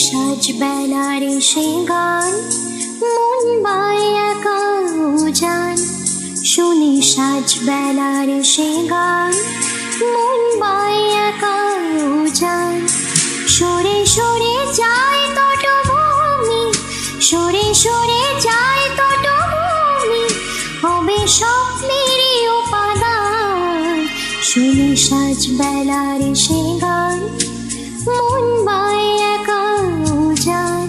সাজ বেলার সে গান, মন বায় একা উজান। শুনি সাজ বেলার সে গান, মন বায় একা উজান। সরে সরে যায় তটভূমি, সরে সরে যায় তটভূমি, হবে স্বপ্নেরই উপাদান। শুনি সাজ বেলার সে গান, মন বায় একা উজান।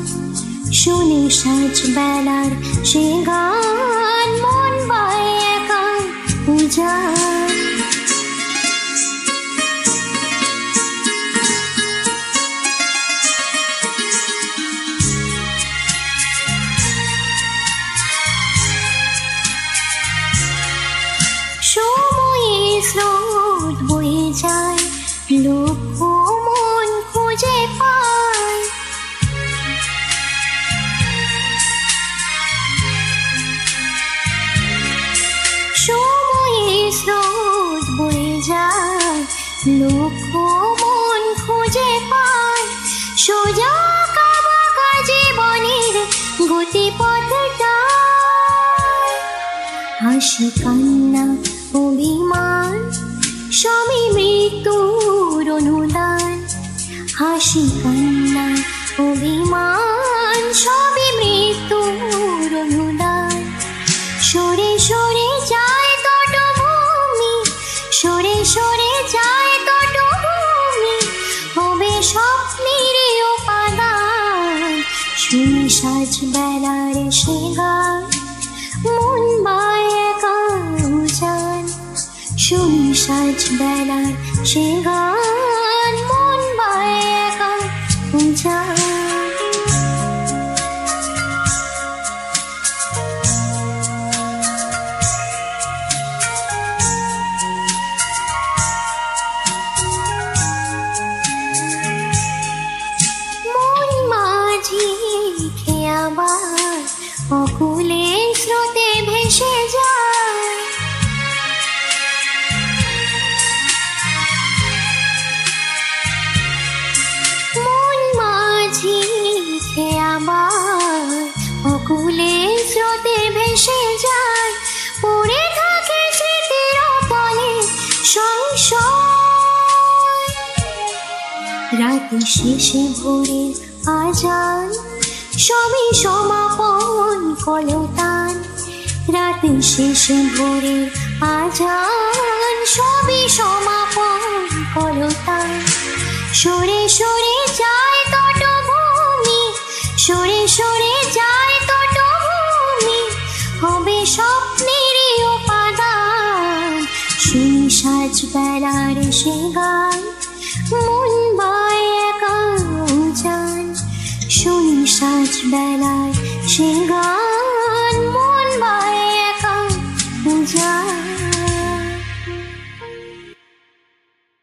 শুনি সাজ বেলার সে গান, মন বায় একা উজান। সময়ে স্রোত বয়ে যায়, লক্ষ মন খুঁজে পায়। সময়ে স্রোত বয়ে যায়, লক্ষ মন খুঁজে পায়। সোজা কাবাকা জীবনের গতিপথটা, হাসি কান্না অভিমান সবই মৃত্যুর অনুদান। হাসি কান্না অভিমান সবই মৃত্যুর অনুদান। সরে সরে যায় তটভূমি, সরে সরে যায় তটভূমি, হবে স্বপ্নেরই উপাদান। শুনি সাজ বেলার সে গান, মন বায় একা উজান। শুনি সাজ বেলার সে গান, মন বায় একা উজান। মন মাঝি খেয়াবার অকুলে স্রোতে ভেসে যায়। মন মাঝি খেয়াবার অকুলে স্রোতে ভেসে যায়। পড়ে থাকে স্মৃতির তলে সংশয়। রাতে শেষে ভোরের আজান, সবই সমাপন কলতান। রাতে শেষে ভোরের আজান, সবই সমাপন কলতান। সরে সরে যায় তটভূমি, সরে সরে যায় তটভূমি, হবে স্বপ্নেরই উপাদান। শুনি সাজ বেলার সে গান, মন বায় একা উজান। শুনি সাজ বেলার সে গান।